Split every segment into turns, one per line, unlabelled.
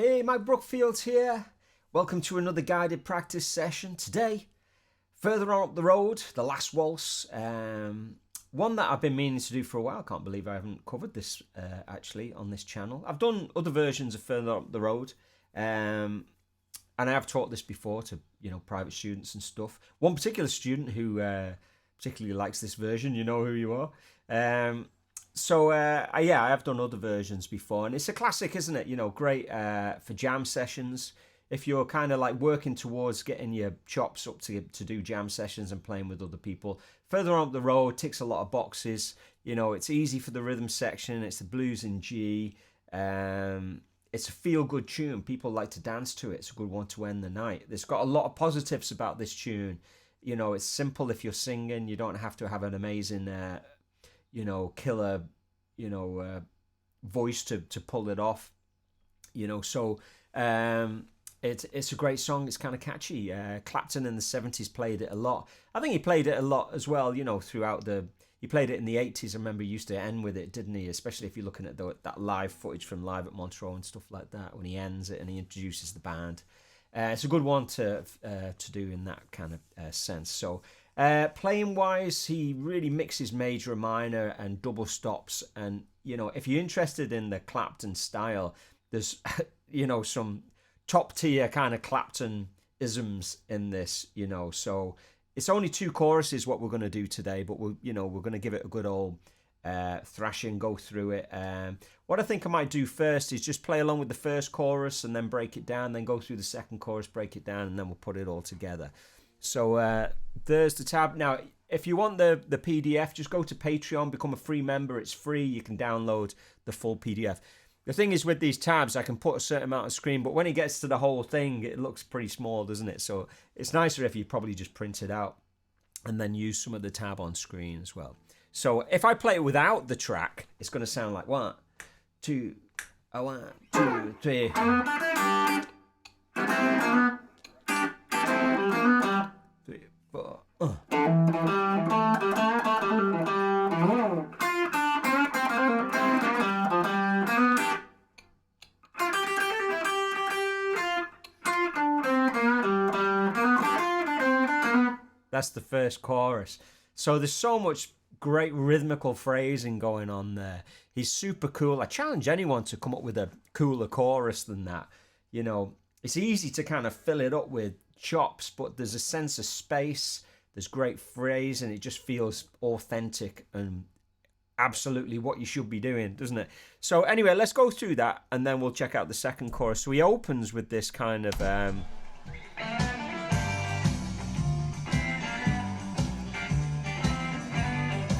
Hey, Mike Brookfield here. Welcome to another guided practice session. Today, further on up the road, the last waltz. One that I've been meaning to do for a while. Can't believe I haven't covered this actually on this channel. I've done other versions of Further Up the Road. And I have taught this before to, private students and stuff. One particular student who particularly likes this version, you know who you are. I have done other versions before, and it's a classic, isn't it? Great for jam sessions. If you're kind of like working towards getting your chops up to do jam sessions and playing with other people. Further on up the road ticks a lot of boxes. It's easy for the rhythm section. It's the blues in G. It's a feel-good tune. People like to dance to it. It's a good one to end the night. It's got a lot of positives about this tune. It's simple if you're singing. You don't have to have an amazing, killer, voice to pull it off. It's a great song. It's kind of catchy. Clapton in the 70s played it a lot. I think he played it a lot as well, throughout he played it in the 80s. I remember he used to end with it, didn't he? Especially if you're looking at that live footage from Live at Montreux and stuff like that, when he ends it and he introduces the band. It's a good one to do in that kind of sense. So playing wise, he really mixes major and minor and double stops. And, if you're interested in the Clapton style, there's, some top tier kind of Clapton isms in this, so it's only 2 choruses what we're going to do today, but we're going to give it a good old thrashing, go through it. What I think I might do first is just play along with the first chorus and then break it down, then go through the second chorus, break it down, and then we'll put it all together. So there's the tab. Now, if you want the PDF, just go to Patreon, become a free member. It's free. You can download the full PDF. The thing is with these tabs, I can put a certain amount of screen, but when it gets to the whole thing, it looks pretty small, doesn't it? So it's nicer if you probably just print it out and then use some of the tab on screen as well. So if I play it without the track, it's going to sound like 1, 2, 1, 2, 3. 3, 4. That's the first chorus. So there's so much great rhythmical phrasing going on there. He's super cool. I challenge anyone to come up with a cooler chorus than that. It's easy to kind of fill it up with chops, but there's a sense of space. There's great phrase, and it just feels authentic and absolutely what you should be doing, doesn't it? So anyway, let's go through that, and then we'll check out the second chorus. So he opens with this kind of...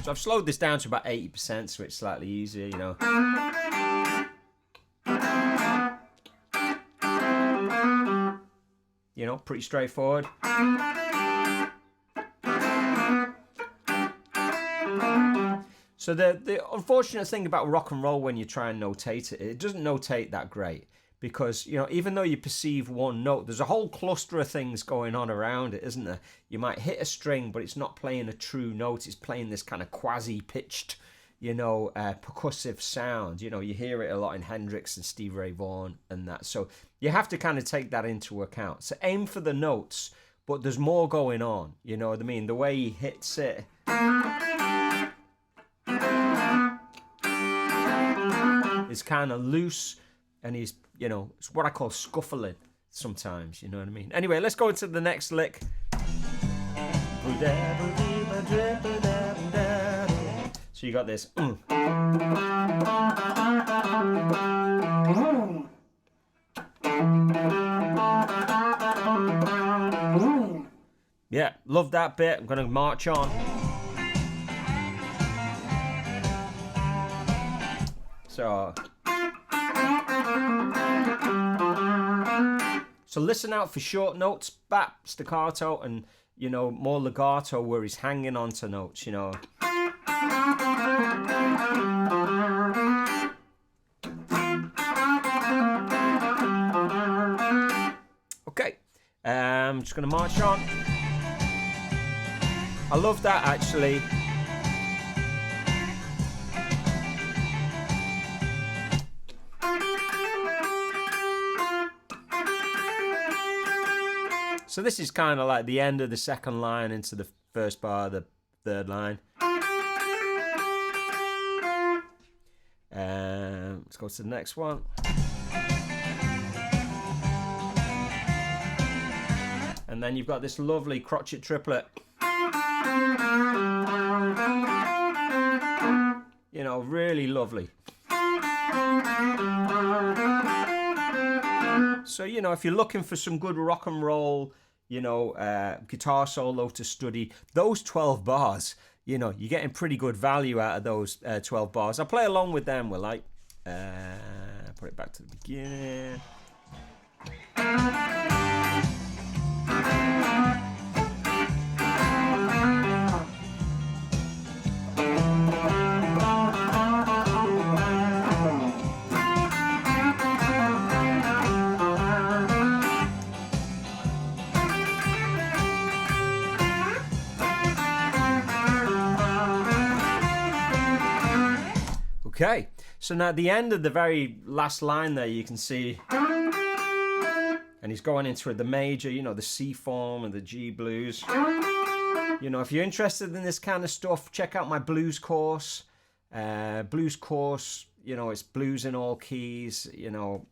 So I've slowed this down to about 80%, so it's slightly easier, Pretty straightforward. So the unfortunate thing about rock and roll when you try and notate it, it doesn't notate that great. Because, even though you perceive one note, there's a whole cluster of things going on around it, isn't there? You might hit a string, but it's not playing a true note. It's playing this kind of quasi-pitched, percussive sound. You hear it a lot in Hendrix and Stevie Ray Vaughan and that. So you have to kind of take that into account. So aim for the notes, but there's more going on. You know what I mean? The way he hits it. Is kind of loose, and he's, it's what I call scuffling sometimes, you know what I mean? Anyway, let's go into the next lick. So you got this. Yeah, love that bit. I'm going to march on. So listen out for short notes, bap, staccato, and, more legato where he's hanging on to notes, Okay, I'm just going to march on. I love that, actually. So this is kind of like the end of the second line into the first bar of the third line. Let's go to the next one. And then you've got this lovely crotchet triplet. You know, really lovely. So, you know, if you're looking for some good rock and roll, you know, guitar solo to study, those 12 bars, you know, you're getting pretty good value out of those 12 bars. I'll play along with them, will I? Put it back to the beginning. Okay, so now at the end of the very last line there, you can see, and he's going into the major, you know, the C form and the G blues. You know, if you're interested in this kind of stuff, check out my blues course. You know, it's blues in all keys. You know,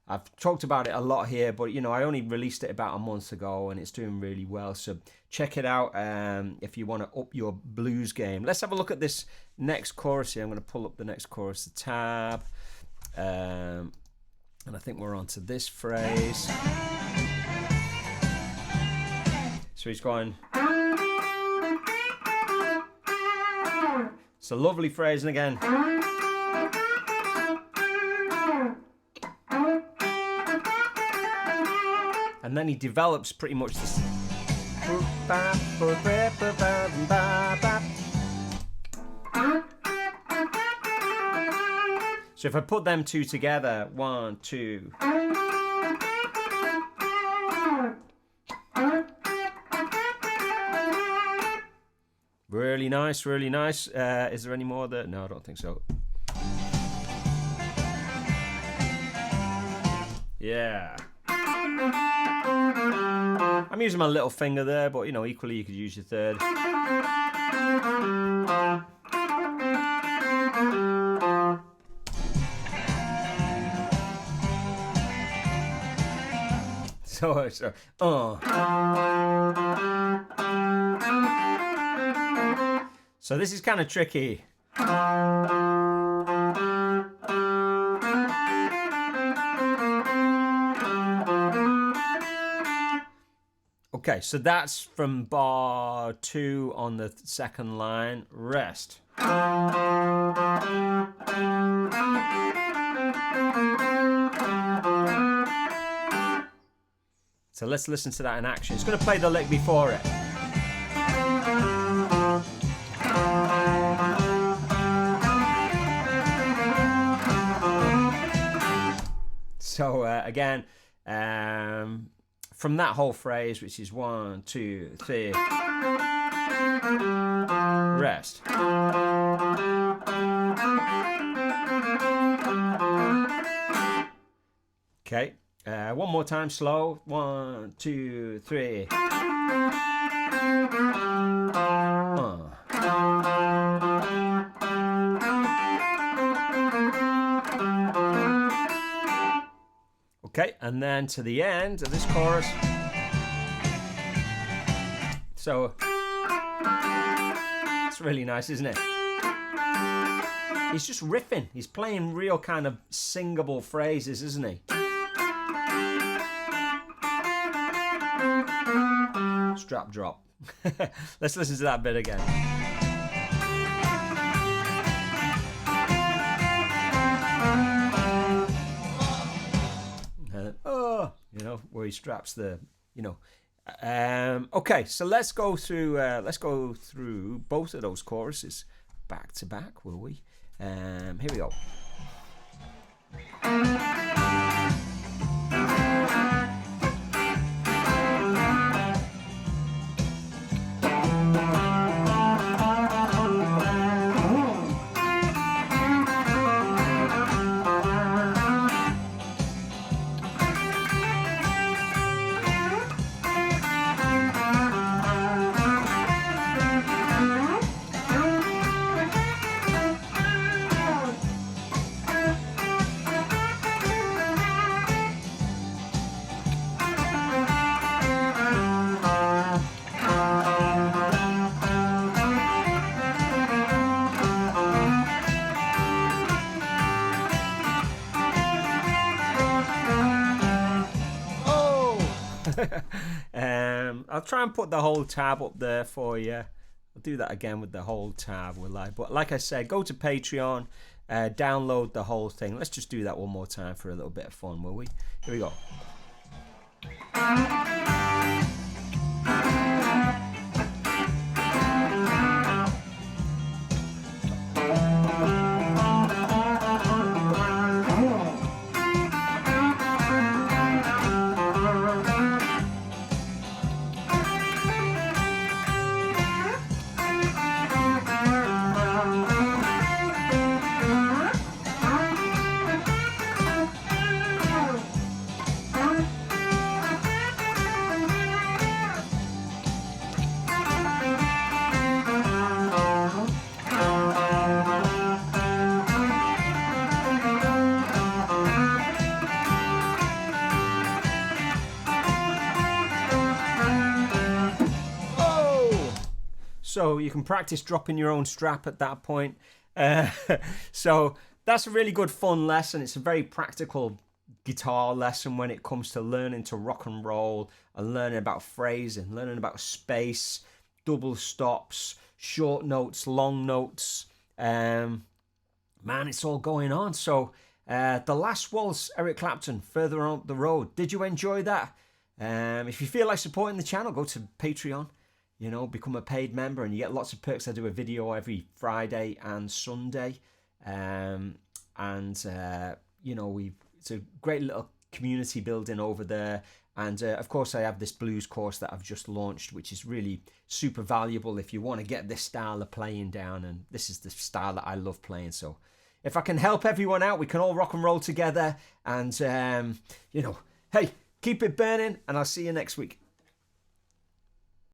I've talked about it a lot here, but, you know, I only released it about a month ago and it's doing really well. So check it out if you want to up your blues game. Let's have a look at this next chorus here. I'm going to pull up the next chorus, the tab. And I think we're on to this phrase. So he's going. It's a lovely phrase, and again. And then he develops pretty much this. So if I put them two together, 1, 2. Really nice, really nice. Is there any more there? No, I don't think so. Yeah. I'm using my little finger there, but, you know, equally you could use your third. So this is kind of tricky. Okay, so that's from bar 2 on the second line. Rest. So let's listen to that in action. It's going to play the lick before it. So again, from that whole phrase, which is 1, 2, 3, rest. Okay, one more time, slow. 1, 2, 3. Okay, and then to the end of this chorus. So it's really nice, isn't it? He's just riffing. He's playing real kind of singable phrases, isn't he? Strap drop. Let's listen to that bit again. You know, where he straps the, you know. Okay, so let's go through both of those choruses back to back, will we? Here we go. I'll try and put the whole tab up there for you. I'll do that again with the whole tab, will I? But like I said, go to Patreon, download the whole thing. Let's just do that one more time for a little bit of fun, will we? Here we go. So you can practice dropping your own strap at that point. So that's a really good fun lesson. It's a very practical guitar lesson when it comes to learning to rock and roll and learning about phrasing, learning about space, double stops, short notes, long notes. Man, it's all going on. So The Last Waltz, Eric Clapton, Further On Up the Road. Did you enjoy that? If you feel like supporting the channel, go to Patreon. You know, become a paid member and you get lots of perks. I do a video every Friday and Sunday. You know, it's a great little community building over there. And of course, I have this blues course that I've just launched, which is really super valuable if you want to get this style of playing down. And this is the style that I love playing. So if I can help everyone out, we can all rock and roll together. And, you know, hey, keep it burning and I'll see you next week.